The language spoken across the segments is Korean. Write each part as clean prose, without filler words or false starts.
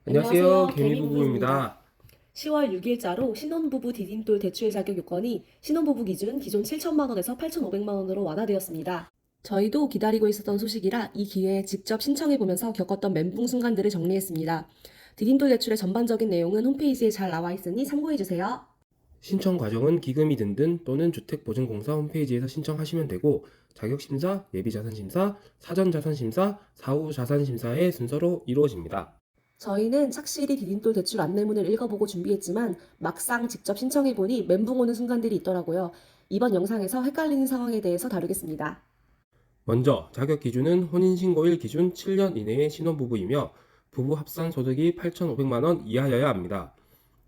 안녕하세요. 안녕하세요. 개미부부입니다. 개미부부입니다. 10월 6일자로 신혼부부 디딤돌 대출 자격 요건이 신혼부부 기준 기존 7천만 원에서 8,500만 원으로 완화되었습니다. 저희도 기다리고 있었던 소식이라 이 기회에 직접 신청해보면서 겪었던 멘붕 순간들을 정리했습니다. 디딤돌 대출의 전반적인 내용은 홈페이지에 잘 나와 있으니 참고해주세요. 신청 과정은 기금이 든든 또는 주택보증공사 홈페이지에서 신청하시면 되고 자격심사, 예비자산심사, 사전자산심사, 사후자산심사의 순서로 이루어집니다. 저희는 착실히 디딤돌 대출 안내문을 읽어보고 준비했지만 막상 직접 신청해보니 멘붕 오는 순간들이 있더라고요. 이번 영상에서 헷갈리는 상황에 대해서 다루겠습니다. 먼저 자격 기준은 혼인신고일 기준 7년 이내의 신혼부부이며 부부 합산 소득이 8,500만 원 이하여야 합니다.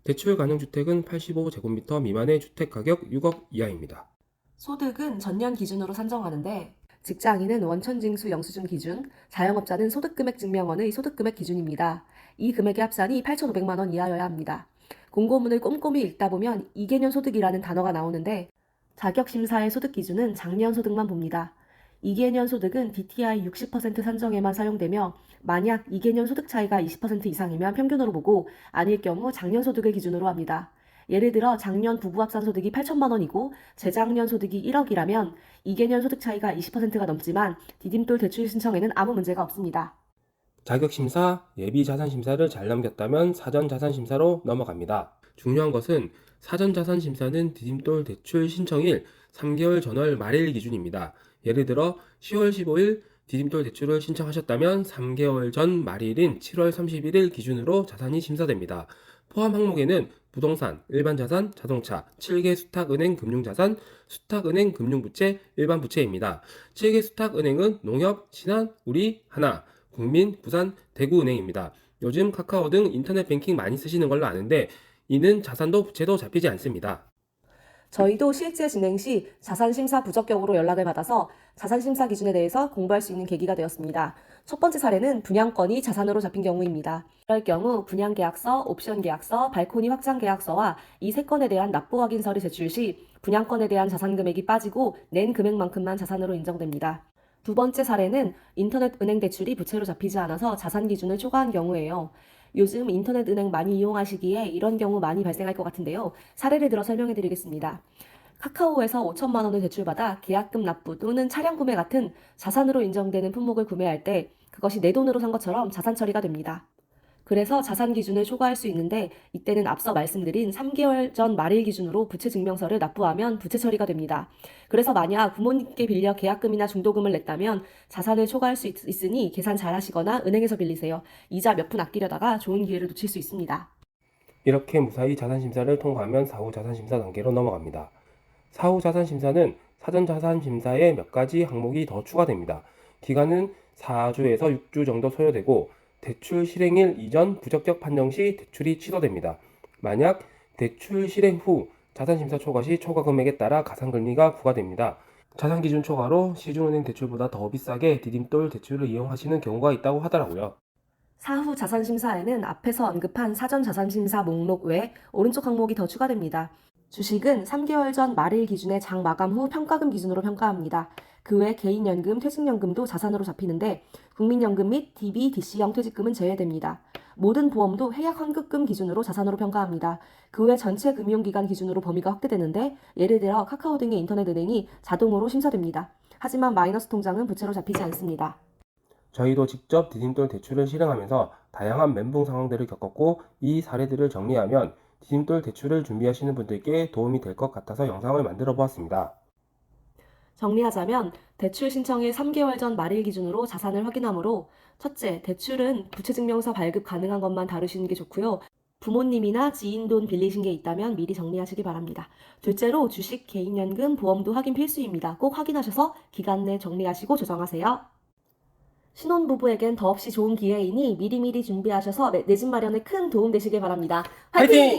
대출 가능 주택은 85제곱미터 미만의 주택가격 6억 이하입니다. 소득은 전년 기준으로 산정하는데 직장인은 원천징수 영수증 기준, 자영업자는 소득금액증명원의 소득금액 기준입니다. 이 금액의 합산이 8,500만 원 이하여야 합니다. 공고문을 꼼꼼히 읽다 보면 이개년 소득이라는 단어가 나오는데 자격심사의 소득 기준은 작년 소득만 봅니다. 이개년 소득은 DTI 60% 산정에만 사용되며 만약 이개년 소득 차이가 20% 이상이면 평균으로 보고 아닐 경우 작년 소득을 기준으로 합니다. 예를 들어 작년 부부 합산 소득이 8천만 원이고 재작년 소득이 1억이라면 이개년 소득 차이가 20%가 넘지만 디딤돌 대출 신청에는 아무 문제가 없습니다. 자격심사, 예비자산심사를 잘 넘겼다면 사전자산심사로 넘어갑니다. 중요한 것은 사전자산심사는 디딤돌 대출 신청일 3개월 전월 말일 기준입니다. 예를 들어 10월 15일 디딤돌 대출을 신청하셨다면 3개월 전 말일인 7월 31일 기준으로 자산이 심사됩니다. 포함 항목에는 부동산, 일반자산, 자동차, 7개 수탁은행 금융자산, 수탁은행 금융부채, 일반부채입니다. 7개 수탁은행은 농협, 신한, 우리, 하나, 국민, 부산, 대구은행입니다. 요즘 카카오 등 인터넷 뱅킹 많이 쓰시는 걸로 아는데 이는 자산도 부채도 잡히지 않습니다. 저희도 실제 진행 시 자산심사 부적격으로 연락을 받아서 자산심사 기준에 대해서 공부할 수 있는 계기가 되었습니다. 첫 번째 사례는 분양권이 자산으로 잡힌 경우입니다. 이럴 경우 분양계약서, 옵션계약서, 발코니 확장계약서와 이 세 건에 대한 납부 확인서를 제출 시 분양권에 대한 자산 금액이 빠지고 낸 금액만큼만 자산으로 인정됩니다. 두 번째 사례는 인터넷 은행 대출이 부채로 잡히지 않아서 자산 기준을 초과한 경우예요. 요즘 인터넷 은행 많이 이용하시기에 이런 경우 많이 발생할 것 같은데요. 사례를 들어 설명해 드리겠습니다. 카카오에서 5천만 원을 대출받아 계약금 납부 또는 차량 구매 같은 자산으로 인정되는 품목을 구매할 때 그것이 내 돈으로 산 것처럼 자산 처리가 됩니다. 그래서 자산 기준을 초과할 수 있는데 이때는 앞서 말씀드린 3개월 전 말일 기준으로 부채 증명서를 납부하면 부채 처리가 됩니다. 그래서 만약 부모님께 빌려 계약금이나 중도금을 냈다면 자산을 초과할 수 있으니 계산 잘 하시거나 은행에서 빌리세요. 이자 몇 푼 아끼려다가 좋은 기회를 놓칠 수 있습니다. 이렇게 무사히 자산심사를 통과하면 사후자산심사 단계로 넘어갑니다. 사후자산심사는 사전자산심사에 몇 가지 항목이 더 추가됩니다. 기간은 4주에서 6주 정도 소요되고 대출 실행일 이전 부적격 판정 시 대출이 취소됩니다. 만약 대출 실행 후 자산심사 초과 시 초과 금액에 따라 가산금리가 부과됩니다. 자산기준 초과로 시중은행 대출보다 더 비싸게 디딤돌 대출을 이용하시는 경우가 있다고 하더라고요. 사후 자산심사에는 앞에서 언급한 사전 자산심사 목록 외 오른쪽 항목이 더 추가됩니다. 주식은 3개월 전 말일 기준의 장 마감 후 평가금 기준으로 평가합니다. 그 외 개인연금, 퇴직연금도 자산으로 잡히는데 국민연금 및 DB, DC형 퇴직금은 제외됩니다. 모든 보험도 해약 환급금 기준으로 자산으로 평가합니다. 그 외 전체 금융기관 기준으로 범위가 확대되는데 예를 들어 카카오 등의 인터넷은행이 자동으로 심사됩니다. 하지만 마이너스 통장은 부채로 잡히지 않습니다. 저희도 직접 디딤돌 대출을 실행하면서 다양한 멘붕 상황들을 겪었고 이 사례들을 정리하면 디딤돌 대출을 준비하시는 분들께 도움이 될 것 같아서 영상을 만들어 보았습니다. 정리하자면 대출 신청일 3개월 전 말일 기준으로 자산을 확인하므로 첫째, 대출은 부채증명서 발급 가능한 것만 다루시는 게 좋고요. 부모님이나 지인 돈 빌리신 게 있다면 미리 정리하시기 바랍니다. 둘째로 주식, 개인연금, 보험도 확인 필수입니다. 꼭 확인하셔서 기간 내 정리하시고 조정하세요. 신혼부부에겐 더없이 좋은 기회이니 미리미리 준비하셔서 내 집 마련에 큰 도움 되시길 바랍니다. 화이팅!